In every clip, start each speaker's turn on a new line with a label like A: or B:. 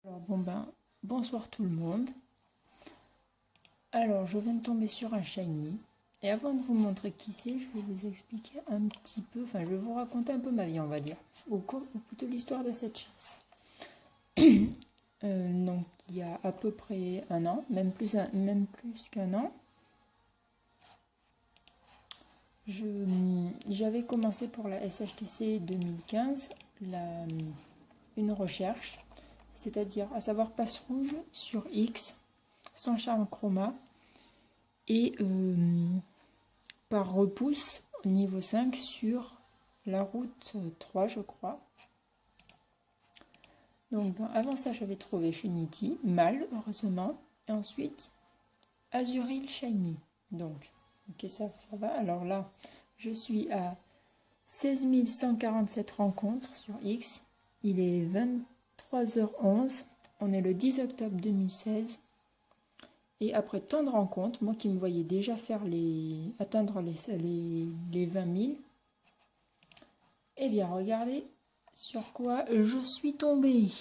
A: Alors bon ben, bonsoir tout le monde. Alors je viens de tomber sur un shiny. Et avant de vous montrer qui c'est, je vais vous expliquer un petit peu, enfin je vais vous raconter un peu ma vie on va dire, ou plutôt l'histoire de cette chasse. Donc il y a à peu près un an, même plus qu'un an, j'avais commencé pour la SHTC 2015 une recherche, c'est-à-dire à savoir passe rouge sur X, sans charme chroma, et par repousse niveau 5 sur la route 3 je crois. Donc avant ça j'avais trouvé Shunity, mâle heureusement, et ensuite Azuril Shiny. Donc ok ça va. Alors là je suis à 16 147 rencontres sur X. Il est 23h11, on est le 10 octobre 2016. Et après tant de rencontres, moi qui me voyais déjà faire atteindre les 20 000, eh bien regardez sur quoi je suis tombée.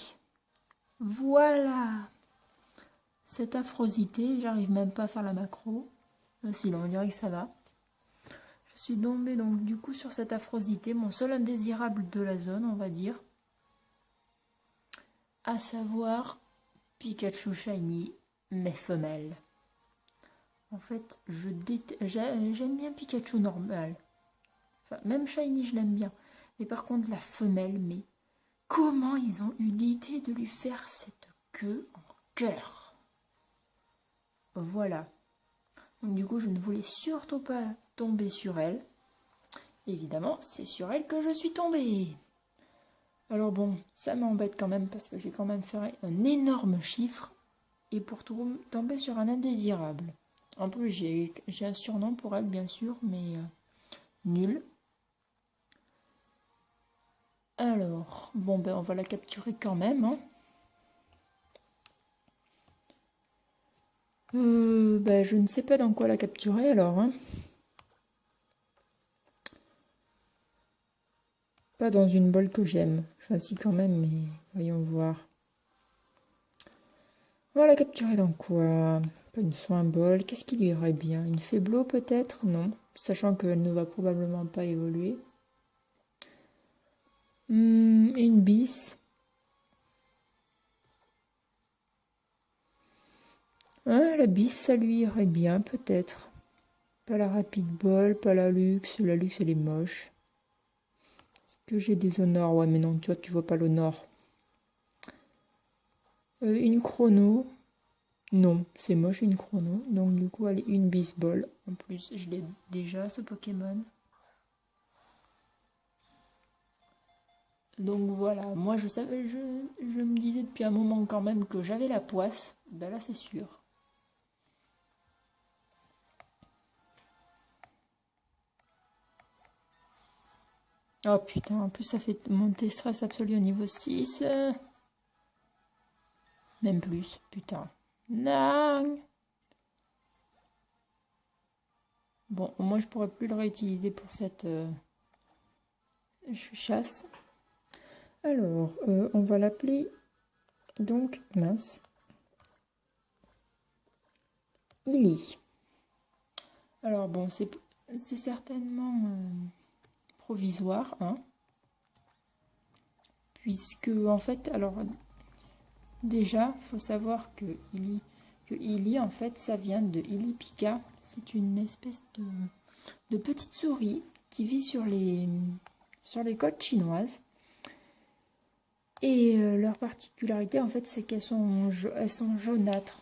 A: Voilà cette affrosité, j'arrive même pas à faire la macro. Si là on dirait que ça va. Je suis tombée donc du coup sur cette affrosité, mon seul indésirable de la zone on va dire. À savoir Pikachu Shiny, mais femelle. En fait, j'aime bien Pikachu normal. Enfin, même Shiny, je l'aime bien. Mais par contre, la femelle, mais comment ils ont eu l'idée de lui faire cette queue en cœur? Voilà. Donc du coup, je ne voulais surtout pas tomber sur elle. Évidemment, c'est sur elle que je suis tombée. Alors bon, ça m'embête quand même parce que j'ai quand même fait un énorme chiffre. Et pour tomber sur un indésirable. En plus, j'ai un surnom pour elle, bien sûr, mais nul. Alors, bon, ben on va la capturer quand même. Hein. Ben, je ne sais pas dans quoi la capturer alors. Hein. Pas dans une bol que j'aime. Enfin, si quand même, mais voyons voir. On va la capturer dans quoi? Pas une soin bol. Qu'est-ce qui lui irait bien? Une faiblo peut-être? Non. Sachant qu'elle ne va probablement pas évoluer. Une bis. Ah, la bis, ça lui irait bien peut-être. Pas la rapide ball, pas la luxe. La luxe, elle est moche. Est-ce que j'ai des honors? Ouais, mais non, tu vois pas l'honneur. Une chrono. Non, c'est moche une chrono. Donc du coup, allez, une bisball. En plus, je l'ai déjà, ce Pokémon. Donc voilà, moi je savais, je me disais depuis un moment quand même que j'avais la poisse. Ben là, c'est sûr. Oh putain, en plus ça fait monter stress absolu au niveau 6. Même plus, putain. Non. Bon, moi je pourrais plus le réutiliser pour cette chasse. Alors, on va l'appeler donc, mince, Illy. Alors bon, c'est certainement provisoire, hein, puisque en fait, alors déjà, faut savoir que Illy, en fait, ça vient de Illypika. C'est une espèce de petite souris qui vit sur les côtes chinoises. Et leur particularité, en fait, c'est qu'elles sont jaunâtres,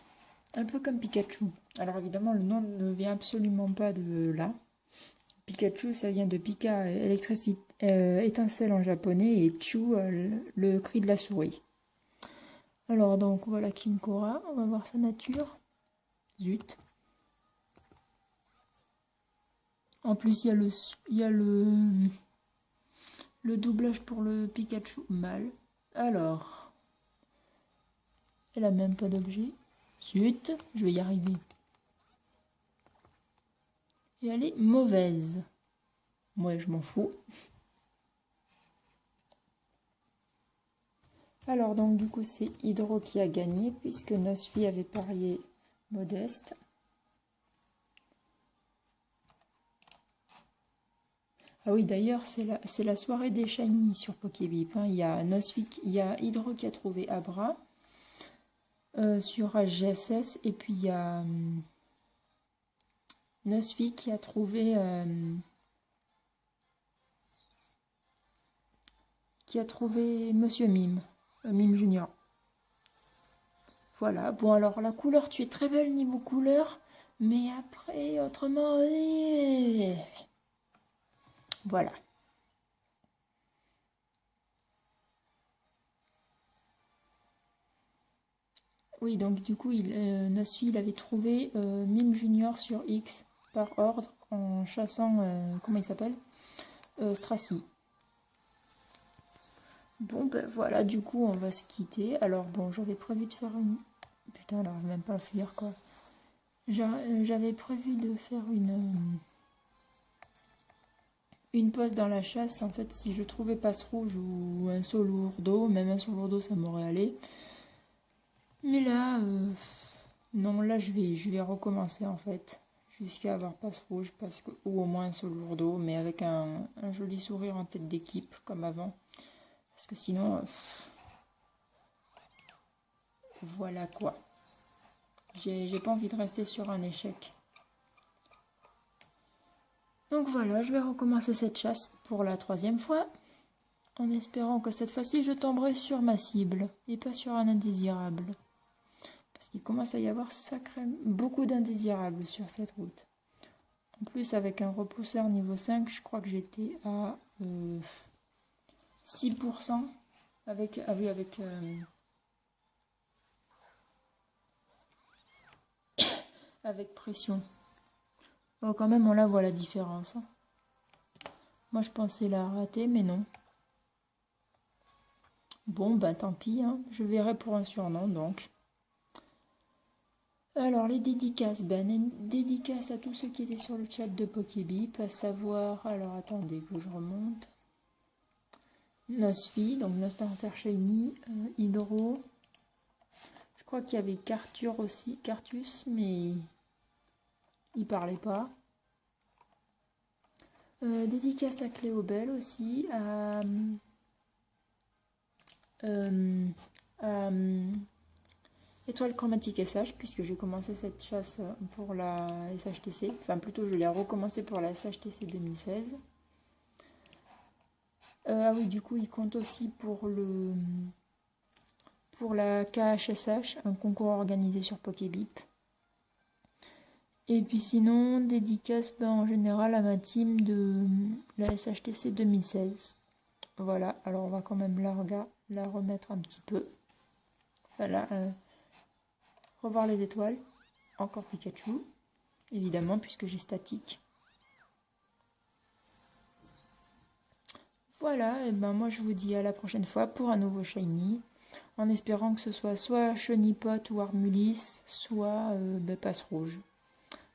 A: un peu comme Pikachu. Alors évidemment, le nom ne vient absolument pas de là. Pikachu, ça vient de Pika, étincelle en japonais, et Chu, le cri de la souris. Alors donc voilà Kinkora, on va voir sa nature. Zut. En plus, il y a le doublage pour le Pikachu mâle. Alors, elle a même pas d'objet. Zut, je vais y arriver. Et elle est mauvaise. Moi, je m'en fous. Alors donc du coup c'est Hydro qui a gagné puisque Nosfi avait parié Modeste. Ah oui, d'ailleurs c'est la soirée des shiny sur Pokébip, hein. Il y a Nosfi, il y a Hydro qui a trouvé Abra sur HGSS et puis il y a Nosfi qui a trouvé Monsieur Mime, Mime Junior. Voilà, bon alors la couleur, tu es très belle niveau couleur, mais après, autrement, voilà. Oui, donc du coup, Nosfi, il avait trouvé Mime Junior sur X par ordre en chassant, comment il s'appelle Stracy. Bon, ben voilà, du coup, on va se quitter. Alors bon, j'avais prévu de faire une... Putain, alors même pas fuir, quoi. J'avais prévu de faire une pause dans la chasse. En fait, si je trouvais passe rouge ou un saut lourdeau, même un saut lourdeau, ça m'aurait allé. Mais là, non, là, je vais recommencer, en fait. Jusqu'à avoir passe rouge, ou au moins un saut lourdeau, mais avec un joli sourire en tête d'équipe, comme avant. Parce que sinon, voilà quoi. J'ai pas envie de rester sur un échec. Donc voilà, je vais recommencer cette chasse pour la 3e fois, en espérant que cette fois-ci je tomberai sur ma cible et pas sur un indésirable. Parce qu'il commence à y avoir beaucoup d'indésirables sur cette route. En plus, avec un repousseur niveau 5, je crois que j'étais à 6% avec, ah oui, avec pression. Oh, quand même, on la voit la différence. Hein. Moi, je pensais la rater, mais non. Bon, ben tant pis, hein. Je verrai pour un surnom, donc. Alors, les dédicaces. Ben, dédicaces à tous ceux qui étaient sur le chat de Pokébip, à savoir... Alors, attendez que je remonte. Nosfi, donc Nostalter Shiny, Hydro. Je crois qu'il y avait Cartur aussi, Cartus, mais il parlait pas. Dédicace à Cléobel aussi, à Étoile Chromatique SH, puisque j'ai commencé cette chasse pour la SHTC. Enfin, plutôt, je l'ai recommencé pour la SHTC 2016. Ah oui, du coup, il compte aussi pour la KHSH, un concours organisé sur Pokébip. Et puis sinon, dédicace en général à ma team de la SHTC 2016. Voilà, alors on va quand même la remettre un petit peu. Voilà, revoir les étoiles. Encore Pikachu, évidemment, puisque j'ai statique. Voilà, et ben moi je vous dis à la prochaine fois pour un nouveau shiny. En espérant que ce soit Chonipot ou Armulis, soit passe rouge.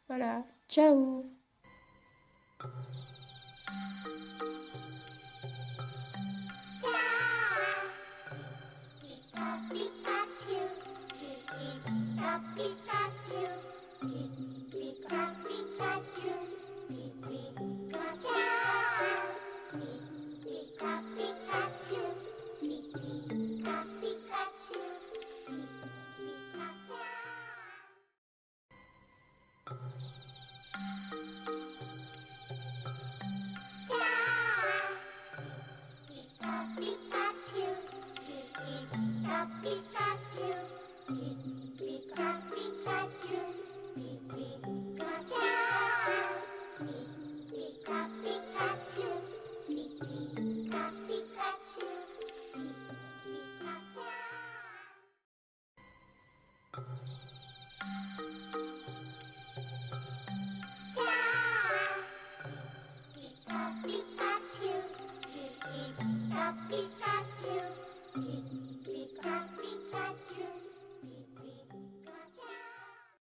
A: Voilà, ciao!